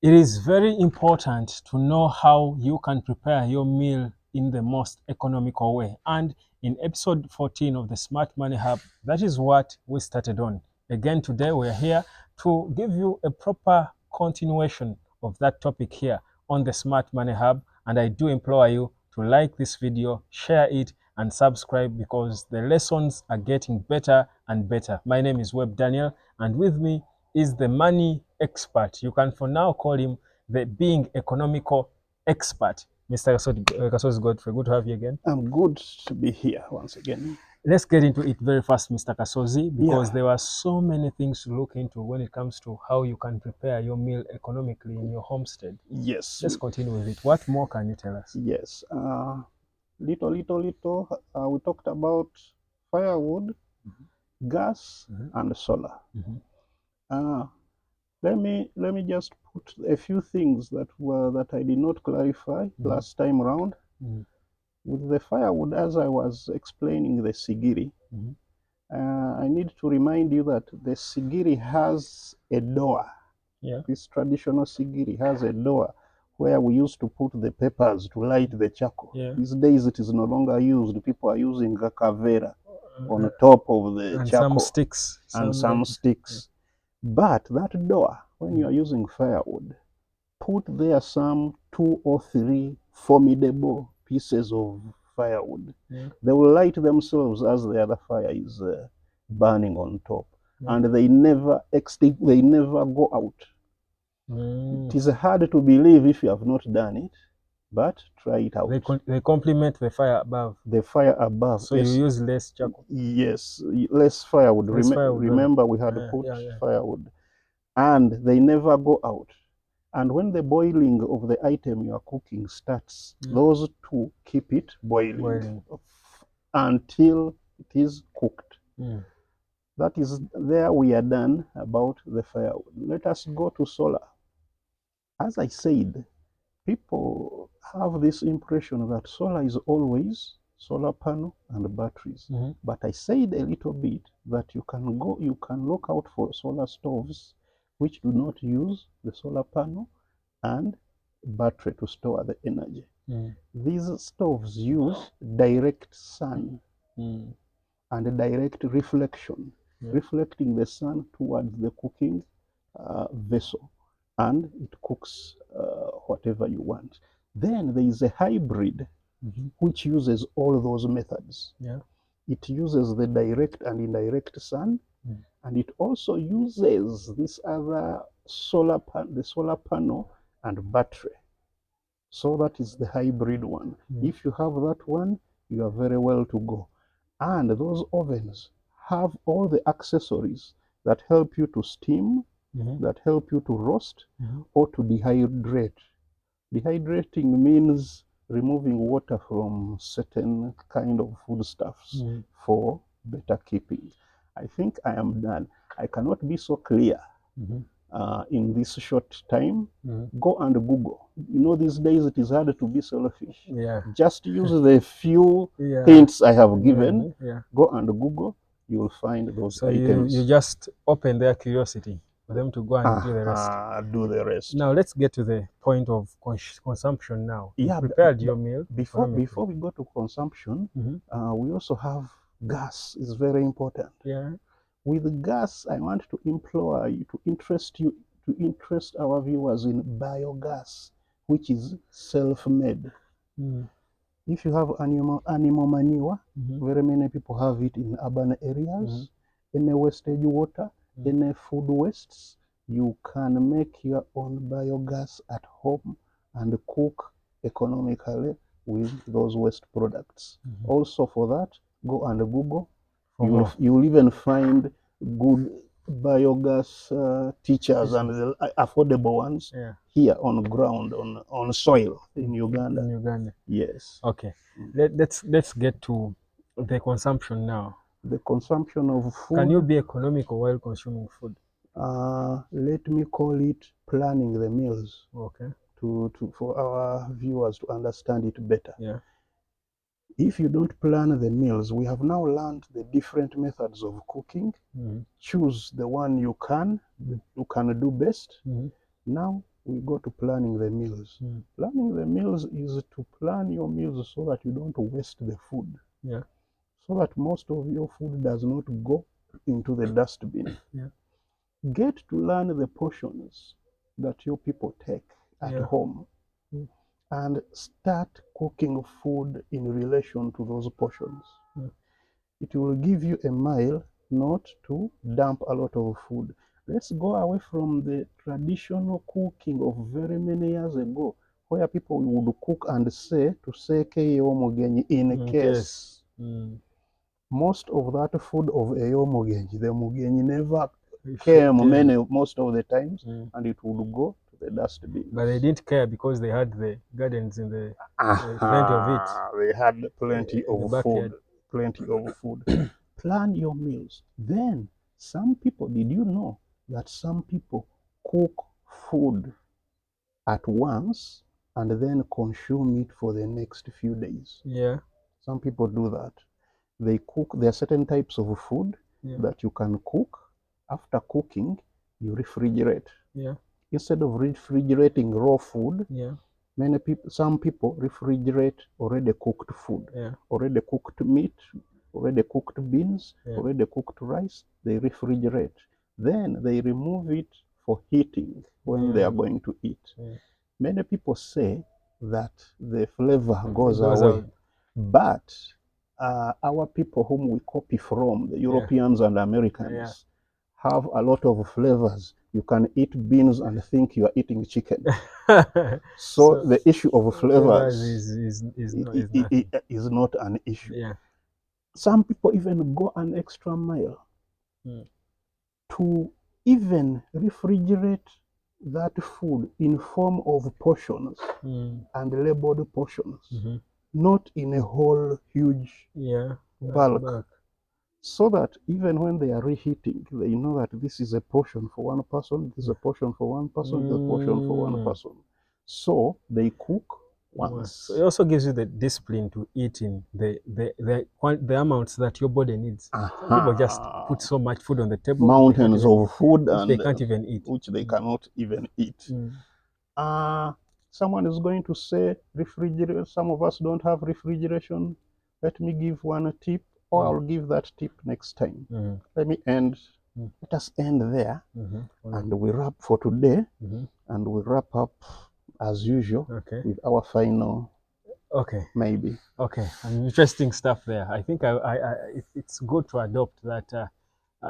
It is very important to know how you can prepare your meal in the most economical way. And in episode 14 of the Smart Money Hub, that is what we started on. Again, today we're here to give you a proper continuation of that topic here on the Smart Money Hub. And I do implore you to like this video, share it, and subscribe because the lessons are getting better and better. My name is Webb Daniel, and with me is the money expert. You can for now call him the being economical expert, Mr. Kasozi Godfrey. Good to have you again. I'm good to be here once again. Let's get into it very fast, Mr. Kasozi, because Yeah. there are so many things to look into when it comes to how you can prepare your meal economically in your homestead. Yes. Let's continue with it. What more can you tell us? Yes. Little. We talked about firewood, gas, and solar. Let me just put a few things that I did not clarify last time around. With the firewood, as I was explaining the sigiri, I need to remind you that the sigiri has a door. Yeah. This traditional sigiri has a door where we used to put the peppers to light the charcoal. Yeah. These days it is no longer used. People are using a kavera on top of the and charcoal. some sticks. Some sticks. But that door, when you are using firewood, put there some 2 or 3 formidable pieces of firewood. They will light themselves as the other fire is burning on top. And they never they never go out. It is hard to believe if you have not done it, but try it out. They complement the fire above. The fire above. So you use less charcoal. Yes, less firewood. Remember we had put firewood. And they never go out. And when the boiling of the item you are cooking starts, those two keep it boiling until it is cooked. That is, there we are done about the firewood. Let us go to solar. As I said, people have this impression that solar is always solar panel and batteries. But I said a little bit that you can look out for solar stoves which do not use the solar panel and battery to store the energy. These stoves use direct sun and direct reflection, reflecting the sun towards the cooking vessel, and it cooks whatever you want. Then there is a hybrid which uses all those methods. It uses the direct and indirect sun, and it also uses this other the solar panel and battery. So that is the hybrid one. If you have that one, you are very well to go. And those ovens have all the accessories that help you to steam, that help you to roast or to dehydrate. Dehydrating means removing water from certain kind of foodstuffs for better keeping. I think I am done. I cannot be so clear in this short time. Go and Google. You know, these days it is hard to be selfish. Just use the few hints I have given. Go and Google. You will find those items. You just open their curiosity for them to go and do the rest. Do the rest. Now let's get to the point of consumption now. Yeah, you prepared your meal. Before we go to consumption, we also have gas. Is very important. With gas, I want to implore you, to interest our viewers in biogas, which is self-made. If you have animal manure, very many people have it in urban areas, any wastage water, any food wastes, you can make your own biogas at home and cook economically with those waste products. Also for that, go and Google. You'll even find good biogas teachers and the affordable ones here on ground, on soil in Uganda. Yes. Okay. Let's get to the consumption now. The consumption of food. Can you be economical while consuming food? Let me call it planning the meals. Okay. For our viewers to understand it better. If you don't plan the meals, we have now learned the different methods of cooking. Choose the one you can do best. Now we go to planning the meals. Planning the meals is to plan your meals so that you don't waste the food. Yeah. So that most of your food does not go into the dustbin. Yeah. Get to learn the portions that your people take at home. And start cooking food in relation to those portions. It will give you a mile not to dump a lot of food. Let's go away from the traditional cooking of very many years ago, where people would cook and say to say keyomogenyi in case. Most of that food of eyomogenyi, the mugenyi never came most of the times, and it would go to the dustbin. But they didn't care because they had the gardens in the plenty of it. They had plenty of food. Plenty of food. Plan your meals. Then some people, did you know that some people cook food at once and then consume it for the next few days? Yeah. Some people do that. They cook, there are certain types of food that you can cook. After cooking, you refrigerate. Yeah. Instead of refrigerating raw food, some people refrigerate already cooked food, already cooked meat, already cooked beans, already cooked rice. They refrigerate. Then they remove it for heating when they are going to eat. Many people say that the flavor goes away. But our people whom we copy from, the Europeans and Americans, have a lot of flavors. You can eat beans and think you are eating chicken. So the issue of flavors is not an issue. Some people even go an extra mile to even refrigerate that food in form of portions and labeled portions, not in a whole huge bulk. So that even when they are reheating, they know that this is a portion for one person, this is a portion for one person, this is a portion for one person. So they cook once. So it also gives you the discipline to eat in the amounts that your body needs. Some people just put so much food on the table, mountains of food, which they can't even eat, which they cannot even eat. Someone is going to say refrigerate. Some of us don't have refrigeration. Let me give one tip, or I'll give that tip next time. Let us end there, and we wrap for today, and we wrap up as usual with our final. Maybe. Interesting stuff there. I think it's good to adopt that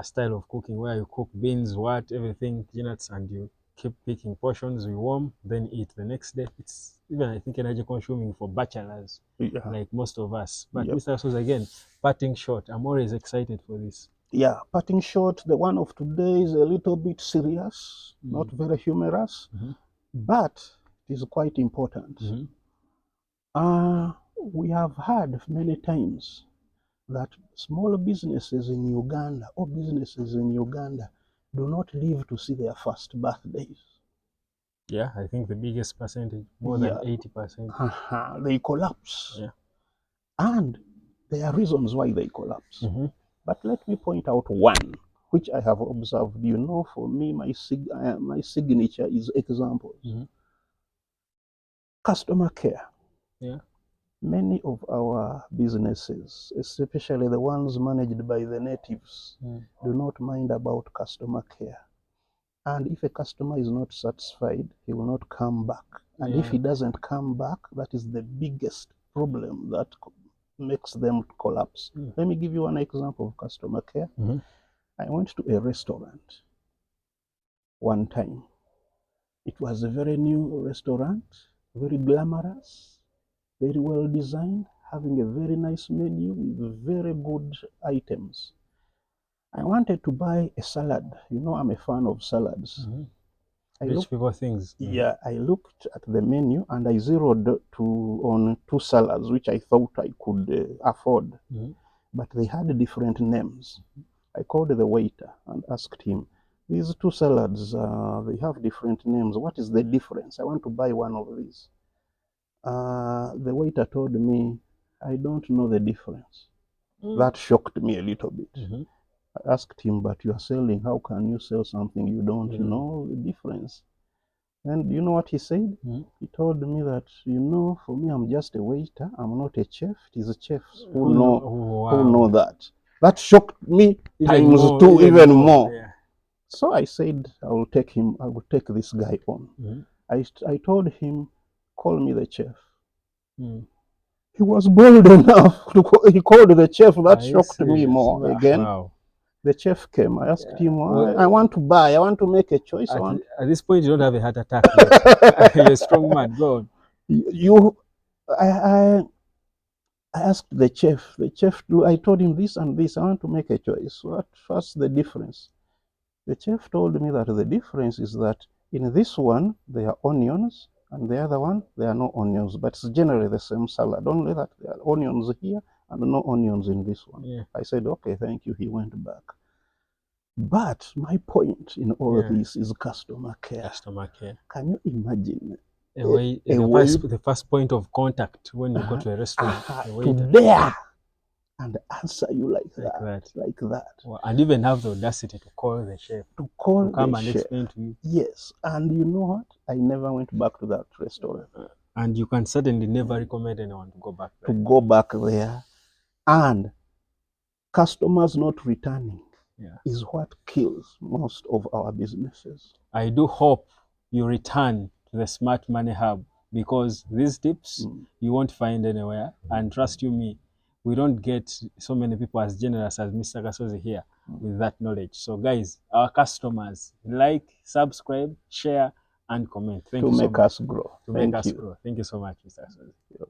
style of cooking where you cook beans, everything, peanuts, and you keep picking portions, we warm, then eat the next day. It's even, I think, energy consuming for bachelors, like most of us. But Mr. Souza, again, parting short, I'm always excited for this. Yeah, parting short, the one of today is a little bit serious, not very humorous, but it is quite important. We have heard many times that small businesses in Uganda or businesses in Uganda do not live to see their first birthdays. Yeah, I think the biggest percentage, more than 80%. They collapse. And there are reasons why they collapse. But let me point out one, which I have observed. You know, for me, my signature is examples. Customer care. Many of our businesses, especially the ones managed by the natives, do not mind about customer care. And if a customer is not satisfied, he will not come back. And if he doesn't come back, that is the biggest problem that makes them collapse. Let me give you one example of customer care. I went to a restaurant one time. It was a very new restaurant, very glamorous, very well designed, having a very nice menu with very good items. I wanted to buy a salad. You know, I'm a fan of salads. Rich people things. Yeah, I looked at the menu and I zeroed on two salads, which I thought I could afford. But they had different names. I called the waiter and asked him, these two salads, they have different names. What is the difference? I want to buy one of these. The waiter told me, I don't know the difference. That shocked me a little bit. I asked him, but you are selling, how can you sell something you don't know the difference? And you know what he said? Mm. He told me that, for me, I'm just a waiter. I'm not a chef. It is the chefs who know that. That shocked me even times more, two, even more. Yeah. So I said, I will take this guy on. Mm. I told him, call me the chef. Mm. He was bold enough to he called the chef. That shocked me Serious? more. Again, Wow. the chef came. I asked him, I want to buy. I want to make a choice. At this point, you don't have a heart attack yet. You're a strong man. Go on. I asked the chef. The chef, I told him this and this. I want to make a choice. What's the difference? The chef told me that the difference is that in this one, there are onions, and the other one, there are no onions. But it's generally the same salad, only that there are onions here and no onions in this one. Yeah. I said, okay, thank you. He went back. But my point in all of this is customer care. Customer care. Can you imagine the first point of contact when you go to a restaurant, to dare and answer you like that. Well, and even have the audacity to call the chef, to come and explain to you. Yes, and you know what? I never went back to that restaurant. And you can certainly never recommend anyone to go back there. And customers not returning is what kills most of our businesses. I do hope you return to the Smart Money Hub, because these tips you won't find anywhere. And trust you me, we don't get so many people as generous as Mr. Gasozi here with that knowledge. So guys, our customers, like, subscribe, share, and comment. Thank you so much. To make us grow. To make us grow. Thank you so much, Mr. Gasozi.